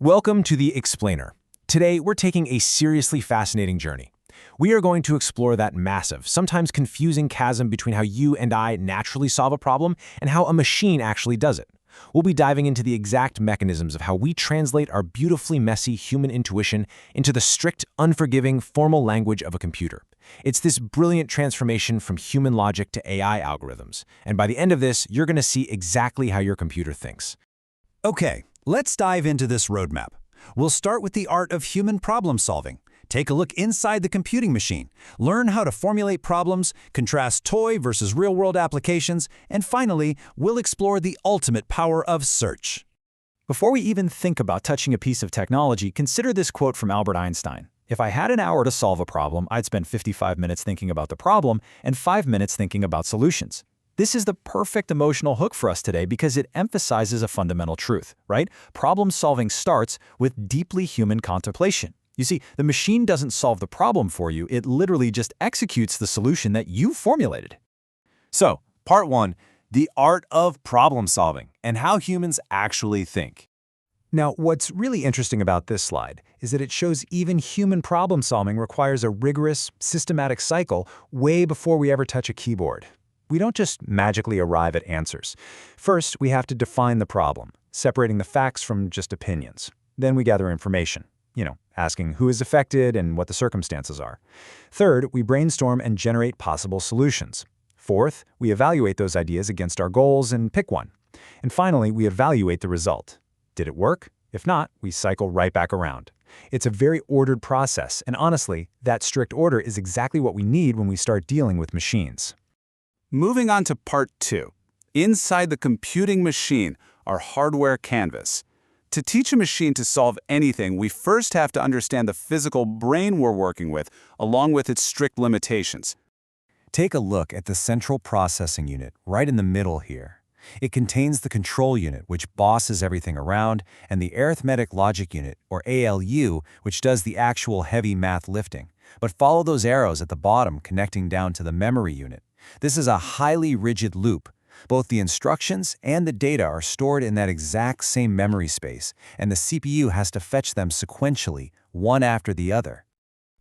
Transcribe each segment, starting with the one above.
Welcome to The Explainer. Today, we're taking a seriously fascinating journey. We are going to explore that massive, sometimes confusing chasm between how you and I naturally solve a problem and how a machine actually does it. We'll be diving into the exact mechanisms of how we translate our beautifully messy human intuition into the strict, unforgiving, formal language of a computer. It's this brilliant transformation from human logic to AI algorithms. And by the end of this, you're going to see exactly how your computer thinks. Okay, let's dive into this roadmap. We'll start with the art of human problem solving. Take a look inside the computing machine, learn how to formulate problems, contrast toy versus real-world applications, and finally, we'll explore the ultimate power of search. Before we even think about touching a piece of technology, consider this quote from Albert Einstein. If I had an hour to solve a problem, I'd spend 55 minutes thinking about the problem and 5 minutes thinking about solutions. This is the perfect emotional hook for us today because it emphasizes a fundamental truth, right? Problem solving starts with deeply human contemplation. You see, the machine doesn't solve the problem for you, it literally just executes the solution that you formulated. So, part 1, the art of problem solving and how humans actually think. Now, what's really interesting about this slide is that it shows even human problem solving requires a rigorous, systematic cycle way before we ever touch a keyboard. We don't just magically arrive at answers. First, we have to define the problem, separating the facts from just opinions. Then we gather information. Asking who is affected and what the circumstances are. Third, we brainstorm and generate possible solutions. Fourth, we evaluate those ideas against our goals and pick one. And finally, we evaluate the result. Did it work? If not, we cycle right back around. It's a very ordered process, and honestly, that strict order is exactly what we need when we start dealing with machines. Moving on to part 2, inside the computing machine, our hardware canvas. To teach a machine to solve anything, we first have to understand the physical brain we're working with, along with its strict limitations. Take a look at the central processing unit right in the middle here. It contains the control unit, which bosses everything around, and the arithmetic logic unit, or ALU, which does the actual heavy math lifting. But follow those arrows at the bottom connecting down to the memory unit. This is a highly rigid loop. Both the instructions and the data are stored in that exact same memory space, and the CPU has to fetch them sequentially, one after the other.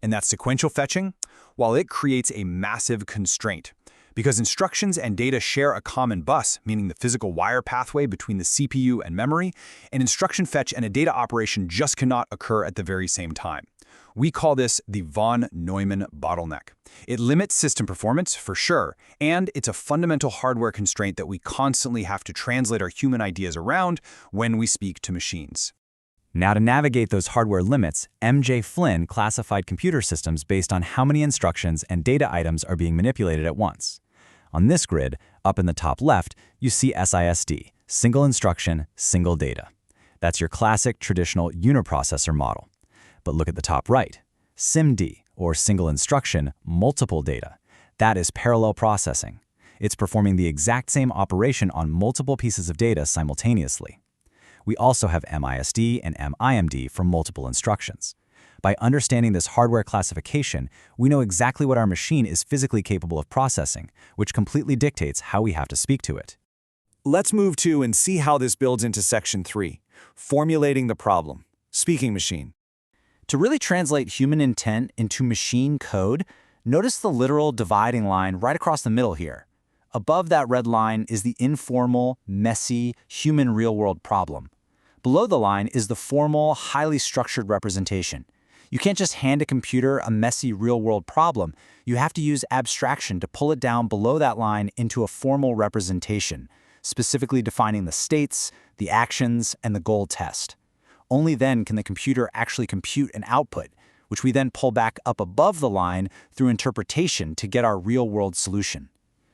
And that sequential fetching, well, it creates a massive constraint. Because instructions and data share a common bus, meaning the physical wire pathway between the CPU and memory, an instruction fetch and a data operation just cannot occur at the very same time. We call this the von Neumann bottleneck. It limits system performance, for sure, and it's a fundamental hardware constraint that we constantly have to translate our human ideas around when we speak to machines. Now, to navigate those hardware limits, M.J. Flynn classified computer systems based on how many instructions and data items are being manipulated at once. On this grid, up in the top left, you see SISD, single instruction, single data. That's your classic traditional uniprocessor model. But look at the top right, SIMD, or single instruction, multiple data. That is parallel processing. It's performing the exact same operation on multiple pieces of data simultaneously. We also have MISD and MIMD for multiple instructions. By understanding this hardware classification, we know exactly what our machine is physically capable of processing, which completely dictates how we have to speak to it. Let's move to and see how this builds into section 3, formulating the problem, speaking machine. To really translate human intent into machine code, notice the literal dividing line right across the middle here. Above that red line is the informal, messy, human real-world problem. Below the line is the formal, highly structured representation. You can't just hand a computer a messy real-world problem. You have to use abstraction to pull it down below that line into a formal representation, specifically defining the states, the actions, and the goal test. Only then can the computer actually compute an output, which we then pull back up above the line through interpretation to get our real-world solution.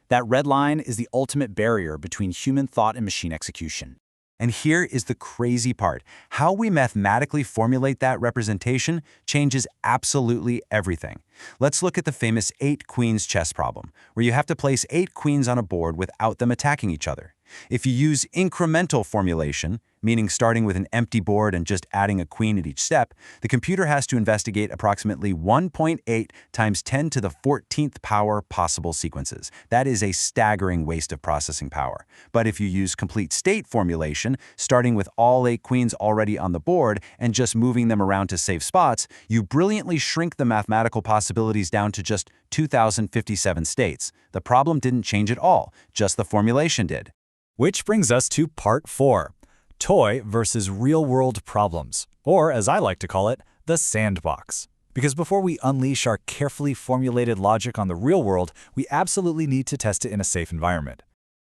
That red line is the ultimate barrier between human thought and machine execution. And here is the crazy part. How we mathematically formulate that representation changes absolutely everything. Let's look at the famous 8 queens chess problem, where you have to place 8 queens on a board without them attacking each other. If you use incremental formulation, meaning starting with an empty board and just adding a queen at each step, the computer has to investigate approximately 1.8 times 10 to the 14th power possible sequences. That is a staggering waste of processing power. But if you use complete state formulation, starting with all 8 queens already on the board and just moving them around to save spots, you brilliantly shrink the mathematical possibilities down to just 2,057 states. The problem didn't change at all, just the formulation did. Which brings us to part 4, toy versus real-world problems, or as I like to call it, the sandbox. Because before we unleash our carefully formulated logic on the real world, we absolutely need to test it in a safe environment.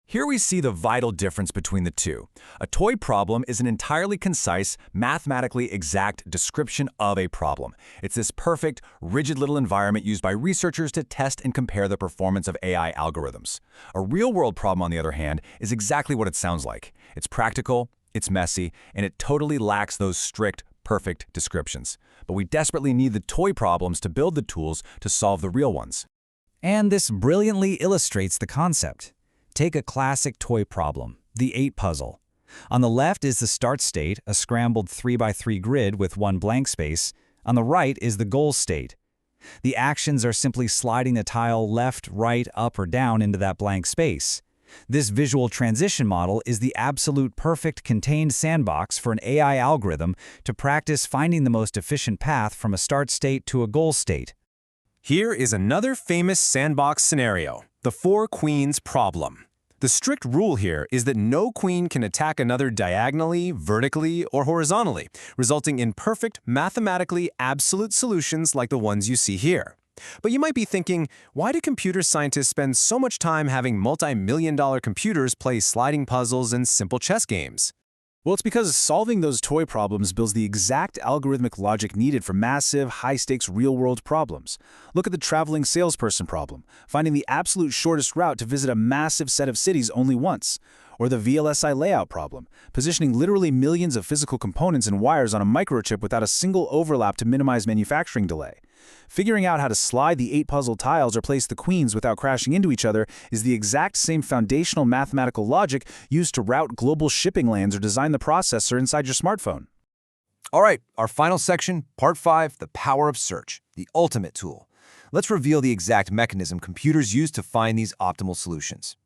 Here we see the vital difference between the two. A toy problem is an entirely concise, mathematically exact description of a problem. It's this perfect, rigid little environment used by researchers to test and compare the performance of AI algorithms. A real-world problem, on the other hand, is exactly what it sounds like. It's practical, it's messy, and it totally lacks those strict, perfect descriptions. But we desperately need the toy problems to build the tools to solve the real ones. And this brilliantly illustrates the concept. Take a classic toy problem, the 8 puzzle. On the left is the start state, a scrambled 3x3 grid with one blank space. On the right is the goal state. The actions are simply sliding the tile left, right, up, or down into that blank space. This visual transition model is the absolute perfect contained sandbox for an AI algorithm to practice finding the most efficient path from a start state to a goal state. Here is another famous sandbox scenario, the 4 queens problem. The strict rule here is that no queen can attack another diagonally, vertically, or horizontally, resulting in perfect, mathematically absolute solutions like the ones you see here. But you might be thinking, why do computer scientists spend so much time having multi-million-dollar computers play sliding puzzles and simple chess games? Well, it's because solving those toy problems builds the exact algorithmic logic needed for massive, high-stakes real-world problems. Look at the traveling salesperson problem, finding the absolute shortest route to visit a massive set of cities only once. Or the VLSI layout problem, positioning literally millions of physical components and wires on a microchip without a single overlap to minimize manufacturing delay. Figuring out how to slide the 8 puzzle tiles or place the queens without crashing into each other is the exact same foundational mathematical logic used to route global shipping lanes or design the processor inside your smartphone. All right, our final section, part 5, the power of search, the ultimate tool. Let's reveal the exact mechanism computers use to find these optimal solutions.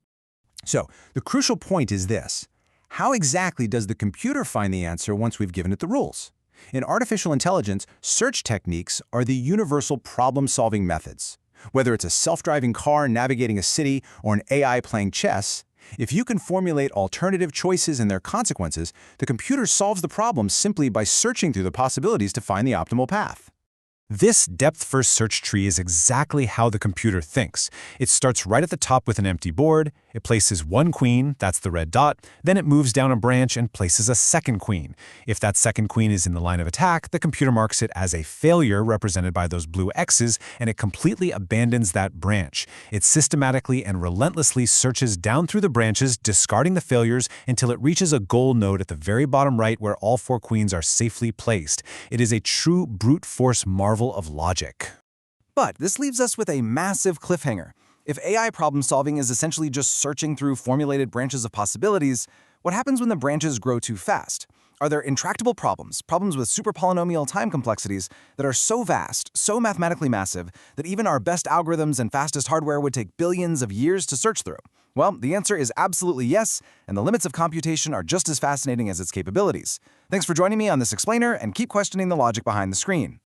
So, the crucial point is this. How exactly does the computer find the answer once we've given it the rules? In artificial intelligence, search techniques are the universal problem-solving methods. Whether it's a self-driving car navigating a city or an AI playing chess, if you can formulate alternative choices and their consequences, the computer solves the problem simply by searching through the possibilities to find the optimal path. This depth-first search tree is exactly how the computer thinks. It starts right at the top with an empty board, it places one queen, that's the red dot, then it moves down a branch and places a second queen. If that second queen is in the line of attack, the computer marks it as a failure represented by those blue X's, and it completely abandons that branch. It systematically and relentlessly searches down through the branches, discarding the failures until it reaches a goal node at the very bottom right where all 4 queens are safely placed. It is a true brute force marvel of logic. But this leaves us with a massive cliffhanger. If AI problem-solving is essentially just searching through formulated branches of possibilities, what happens when the branches grow too fast? Are there intractable problems with superpolynomial time complexities that are so vast, so mathematically massive, that even our best algorithms and fastest hardware would take billions of years to search through? Well, the answer is absolutely yes, and the limits of computation are just as fascinating as its capabilities. Thanks for joining me on this explainer, and keep questioning the logic behind the screen.